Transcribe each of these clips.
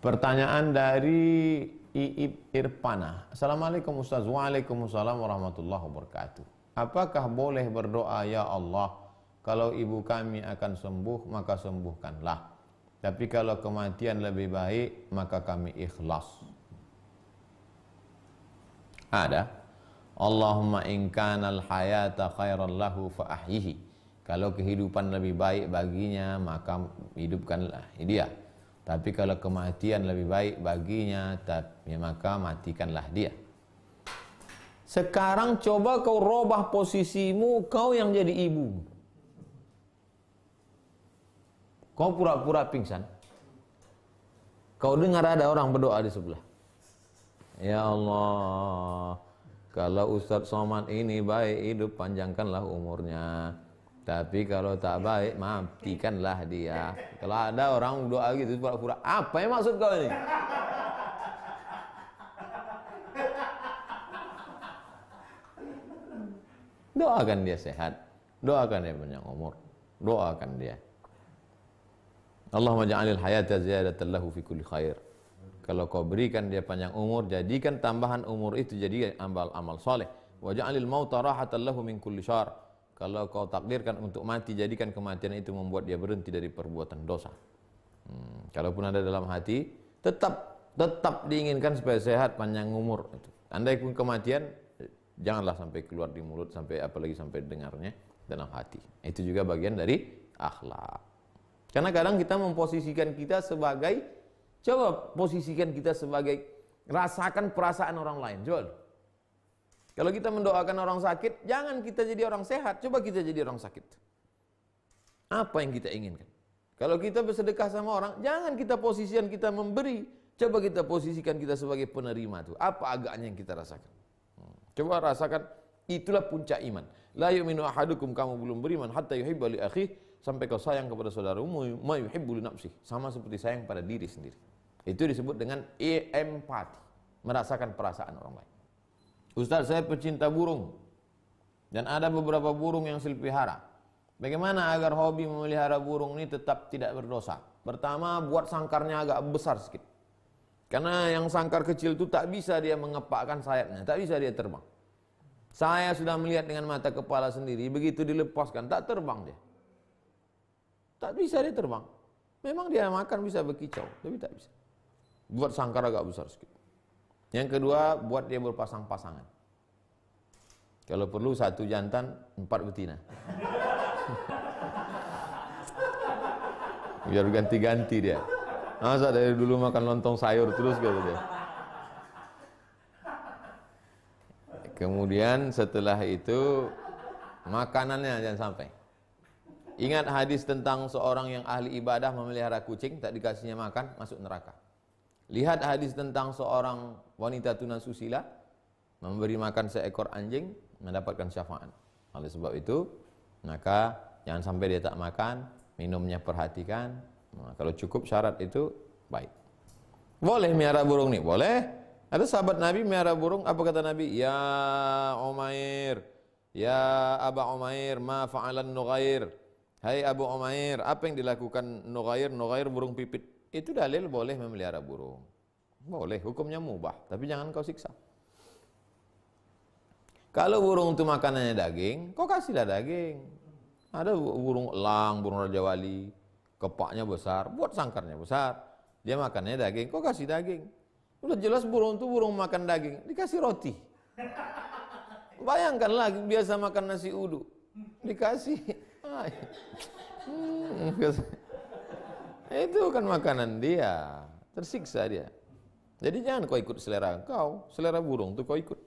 Pertanyaan dari Iib Irpana. Assalamualaikum Ustaz. Waalaikumsalam warahmatullahi wabarakatuh. Apakah boleh berdoa, ya Allah, kalau ibu kami akan sembuh, maka sembuhkanlah. Tapi kalau kematian lebih baik, maka kami ikhlas. Ada. Allahumma in kanal hayata khairan lahu fa ahyihi. Kalau kehidupan lebih baik baginya, maka hidupkanlah dia. Tapi kalau kematian lebih baik baginya, maka matikanlah dia. Sekarang coba kau robah posisimu, kau yang jadi ibu. Kau pura-pura pingsan. Kau dengar ada orang berdoa di sebelah. Ya Allah, kalau Ustadz Somad ini baik hidup, panjangkanlah umurnya. Tapi kalau tak baik, matikanlah dia. Kalau ada orang doa gitu pura-pura, apa yang maksud kau ini? Doakan dia sehat, doakan dia panjang umur, doakan dia. Allahumma ja'alil hayata ziyadatan lahu fi kulli khair. Kalau kau berikan dia panjang umur, jadikan tambahan umur itu jadi amal soleh. Wa ja'alil mauta rahatan lahu min kulli syarr. Kalau kau takdirkan untuk mati, jadikan kematian itu membuat dia berhenti dari perbuatan dosa. Kalaupun ada dalam hati, tetap diinginkan supaya sehat, panjang umur. Andai pun kematian, janganlah sampai keluar di mulut, sampai apalagi sampai dengarnya dalam hati. Itu juga bagian dari akhlak. Karena kadang kita memposisikan kita sebagai, coba posisikan kita sebagai, rasakan perasaan orang lain. Coba. Kalau kita mendoakan orang sakit, jangan kita jadi orang sehat, coba kita jadi orang sakit. Apa yang kita inginkan? Kalau kita bersedekah sama orang, jangan kita posisikan kita memberi, coba kita posisikan kita sebagai penerima tuh. Apa agaknya yang kita rasakan? Coba rasakan, itulah puncak iman. La yu'minu ahadukum, kamu belum beriman hatta yuhibba li akhihi, sampai kau sayang kepada saudaramu ma yuhibbu li nafsihi, sama seperti sayang pada diri sendiri. Itu disebut dengan empati, merasakan perasaan orang lain. Ustaz, saya pecinta burung dan ada beberapa burung yang saya pelihara. Bagaimana agar hobi memelihara burung ini tetap tidak berdosa? Pertama, buat sangkarnya agak besar sedikit. Karena yang sangkar kecil itu tak bisa dia mengepakkan sayapnya, tak bisa dia terbang. Saya sudah melihat dengan mata kepala sendiri, begitu dilepaskan tak terbang dia. Tak bisa dia terbang. Memang dia makan bisa berkicau, tapi tak bisa. Buat sangkar agak besar sedikit. Yang kedua, buat dia berpasang-pasangan. Kalau perlu 1 jantan, 4 betina. Biar ganti-ganti dia. Masa dari dulu makan lontong sayur terus gitu dia. Kemudian setelah itu, makanannya jangan sampai. Ingat hadis tentang seorang yang ahli ibadah memelihara kucing, tak dikasihnya makan, masuk neraka. Lihat hadis tentang seorang wanita tunasusila memberi makan seekor anjing, mendapatkan syafaat. Oleh sebab itu, maka jangan sampai dia tak makan, minumnya perhatikan. Nah, kalau cukup syarat itu baik. Boleh miara burung nih, boleh. Ada sahabat Nabi miara burung, apa kata Nabi? Ya Umair, ya Aba Umair, ma fa'alan Nughair. Hai Abu Umair, apa yang dilakukan Nughair? Nughair burung pipit. Itu dalil boleh memelihara burung. Boleh, hukumnya mubah, tapi jangan kau siksa. Kalau burung itu makanannya daging, kau kasihlah daging. Ada burung elang, burung Raja Wali, kepaknya besar, buat sangkarnya besar. Dia makannya daging, kau kasih daging. Udah jelas burung itu burung makan daging, dikasih roti. Bayangkanlah biasa makan nasi uduk, dikasih. Itu kan makanan dia, tersiksa dia. Jadi jangan kau ikut selera kau, selera burung tuh kau ikut.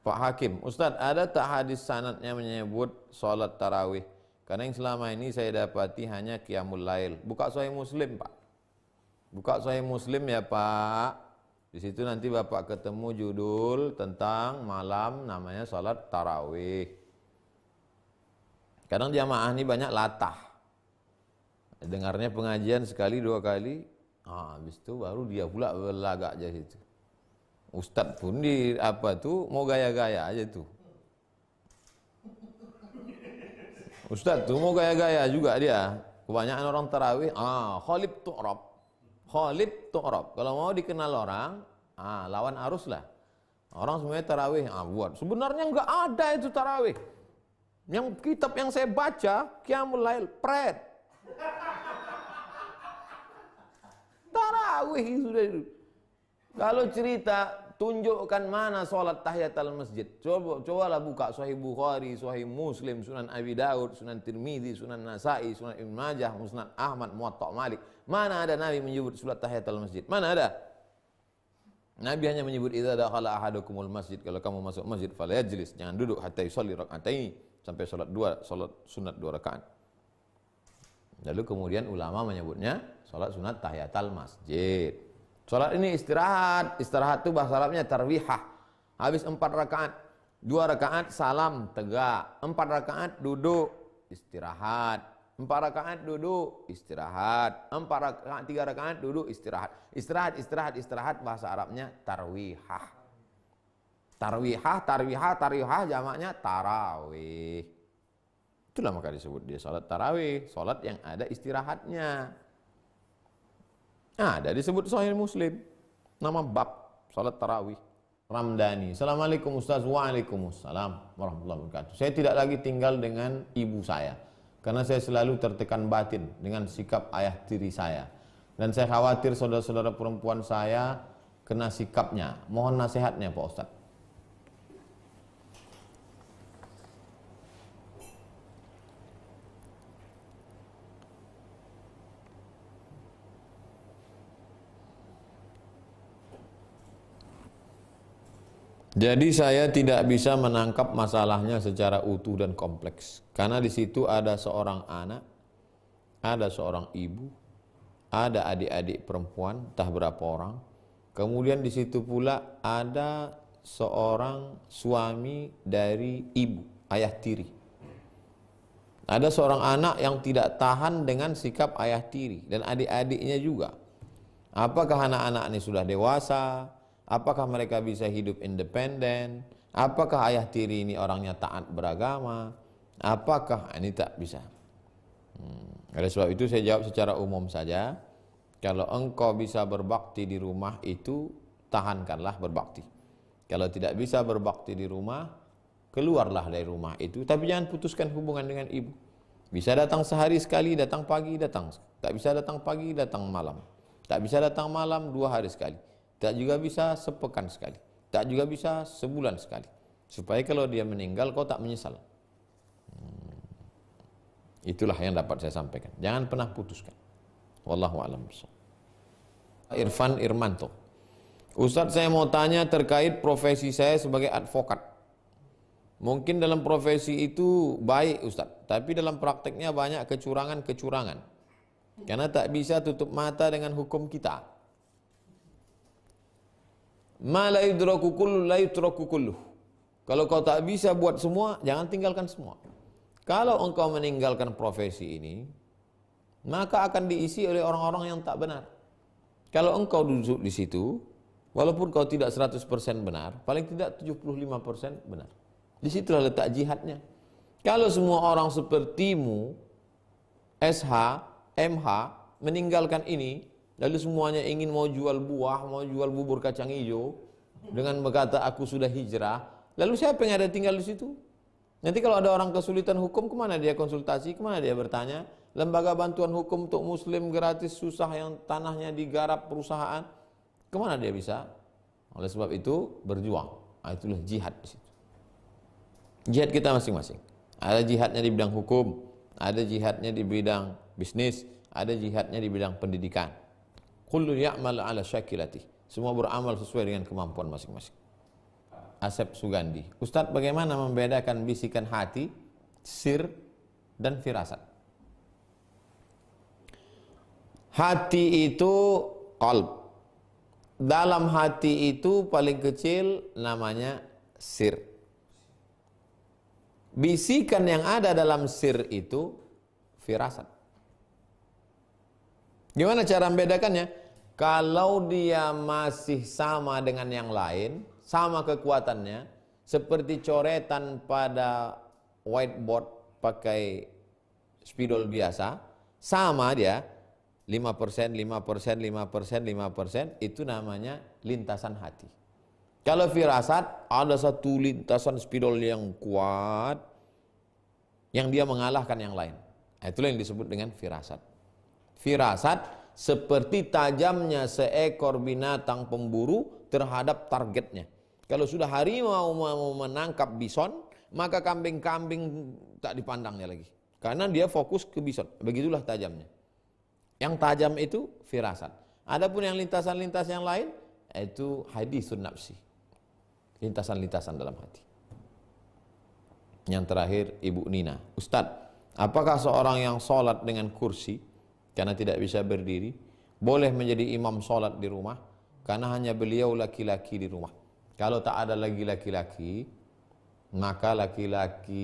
Pak Hakim, Ustaz, ada tak hadis sanadnya menyebut sholat tarawih? Karena yang selama ini saya dapati hanya qiyamul lail. Buka Sahih Muslim, Pak. Buka Sahih Muslim ya, Pak. Di situ nanti Bapak ketemu judul tentang malam namanya sholat tarawih. Kadang jamaah ini banyak latah. Dengarnya pengajian sekali 2 kali, habis itu baru dia pula berlagak aja situ. Ustadz pun di apa tuh mau gaya-gaya aja tuh. Ustadz tuh mau gaya-gaya juga dia. Kebanyakan orang tarawih, khalif tu'rab. Khalid tu'rab. Kalau mau dikenal orang, lawan arus lah. Orang semuanya tarawih, buat. Sebenarnya nggak ada itu tarawih. Yang kitab yang saya baca, Qiyamul Lail, pret. Tarawih sudah itu. Kalau cerita, tunjukkan mana sholat tahiyatul masjid. Cobalah buka Sahih Bukhari, Sahih Muslim, Sunan Abi Daud, Sunan Tirmidzi, Sunan Nasa'i, Sunan Ibn Majah, Musnad Ahmad, Muwatta' Malik. Mana ada Nabi menyebut sholat tahiyatul masjid? Mana ada? Nabi hanya menyebut idza dakhala ahadukumul masjid, kalau kamu masuk masjid falyajlis, jangan duduk hatta yusalli rak'ataini, sampai salat sunat 2 rakaat. Lalu kemudian ulama menyebutnya salat sunat tahiyatul masjid. Salat ini istirahat itu bahasa Arabnya tarwihah. Habis 4 rakaat, 2 rakaat salam tegak, 4 rakaat duduk istirahat, 4 rakaat duduk istirahat, 4 rakaat 3 rakaat duduk istirahat. Istirahat bahasa Arabnya tarwihah. Tarwihah jamaknya tarawih. Itulah maka disebut dia salat tarawih, salat yang ada istirahatnya. Ada disebut Sahih Muslim, nama bab salat tarawih. Ramdhani, Assalamualaikum Ustaz. Waalaikumsalam warahmatullahi wabarakatuh. Saya tidak lagi tinggal dengan ibu saya, karena saya selalu tertekan batin dengan sikap ayah tiri saya. Dan saya khawatir saudara-saudara perempuan saya kena sikapnya. Mohon nasihatnya Pak Ustaz. Jadi saya tidak bisa menangkap masalahnya secara utuh dan kompleks. Karena di situ ada seorang anak, ada seorang ibu, ada adik-adik perempuan, entah berapa orang. Kemudian di situ pula ada seorang suami dari ibu, ayah tiri. Ada seorang anak yang tidak tahan dengan sikap ayah tiri dan adik-adiknya juga. Apakah anak-anak ini sudah dewasa? Apakah mereka bisa hidup independen? Apakah ayah tiri ini orangnya taat beragama? Apakah ini tak bisa? Oleh sebab itu saya jawab secara umum saja. Kalau engkau bisa berbakti di rumah itu, tahankanlah berbakti. Kalau tidak bisa berbakti di rumah, keluarlah dari rumah itu. Tapi jangan putuskan hubungan dengan ibu. Bisa datang sehari sekali, datang pagi, datang. Tak bisa datang pagi, datang malam. Tak bisa datang malam 2 hari sekali. Tak juga bisa sepekan sekali. Tak juga bisa sebulan sekali. Supaya kalau dia meninggal kau tak menyesal. Itulah yang dapat saya sampaikan. Jangan pernah putuskan. Wallahu a'lam bishawab. Irfan Irmanto. Ustaz, saya mau tanya terkait profesi saya sebagai advokat. Mungkin dalam profesi itu baik Ustaz, tapi dalam prakteknya banyak kecurangan-kecurangan. Karena tak bisa tutup mata dengan hukum kita. Ma la yudraku kullu la yutraku kulluh. Kalau kau tak bisa buat semua, jangan tinggalkan semua. Kalau engkau meninggalkan profesi ini, maka akan diisi oleh orang-orang yang tak benar. Kalau engkau duduk di situ, walaupun kau tidak 100% benar, paling tidak 75% benar. Di situlah letak jihadnya. Kalau semua orang sepertimu, SH, MH, meninggalkan ini, lalu semuanya ingin mau jual buah, mau jual bubur kacang hijau, dengan berkata aku sudah hijrah, lalu siapa yang ada tinggal di situ? Nanti kalau ada orang kesulitan hukum, kemana dia konsultasi, kemana dia bertanya? Lembaga bantuan hukum untuk muslim gratis susah yang tanahnya digarap perusahaan, kemana dia bisa? Oleh sebab itu berjuang. Itulah jihad di situ. Jihad kita masing-masing. Ada jihadnya di bidang hukum, ada jihadnya di bidang bisnis, ada jihadnya di bidang pendidikan. Kullu ya'mal ala syakilati. Semua beramal sesuai dengan kemampuan masing-masing. Asep Sugandi. Ustadz, bagaimana membedakan bisikan hati, sir, dan firasat? Hati itu qalb. Dalam hati itu paling kecil namanya sir. Bisikan yang ada dalam sir itu firasat. Gimana cara membedakannya? Kalau dia masih sama dengan yang lain, sama kekuatannya, seperti coretan pada whiteboard pakai spidol biasa, sama dia, 5%, 5%, 5%, 5%, itu namanya lintasan hati. Kalau firasat, ada satu lintasan spidol yang kuat, yang dia mengalahkan yang lain. Itulah yang disebut dengan firasat. Firasat seperti tajamnya seekor binatang pemburu terhadap targetnya. Kalau sudah harimau mau menangkap bison, maka kambing-kambing tak dipandangnya lagi. Karena dia fokus ke bison. Begitulah tajamnya. Yang tajam itu firasat. Adapun yang lintasan-lintasan yang lain, itu hadisun nafsi. Lintasan-lintasan dalam hati. Yang terakhir, Ibu Nina. Ustadz, apakah seorang yang sholat dengan kursi, karena tidak bisa berdiri, boleh menjadi imam sholat di rumah, karena hanya beliau laki-laki di rumah? Kalau tak ada lagi laki-laki, maka laki-laki,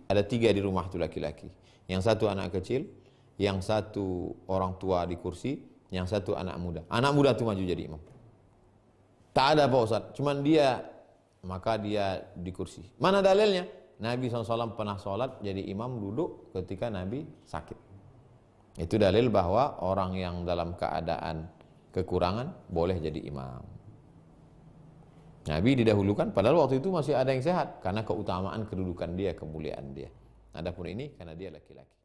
ada 3 di rumah itu laki-laki. Yang satu anak kecil, yang satu orang tua di kursi, yang satu anak muda. Anak muda itu maju jadi imam. Tak ada Pak Ustaz, cuman dia, maka dia di kursi. Mana dalilnya? Nabi SAW pernah sholat jadi imam duduk ketika Nabi sakit. Itu dalil bahwa orang yang dalam keadaan kekurangan boleh jadi imam. Nabi didahulukan, padahal waktu itu masih ada yang sehat, karena keutamaan kedudukan dia, kemuliaan dia. Adapun ini karena dia laki-laki.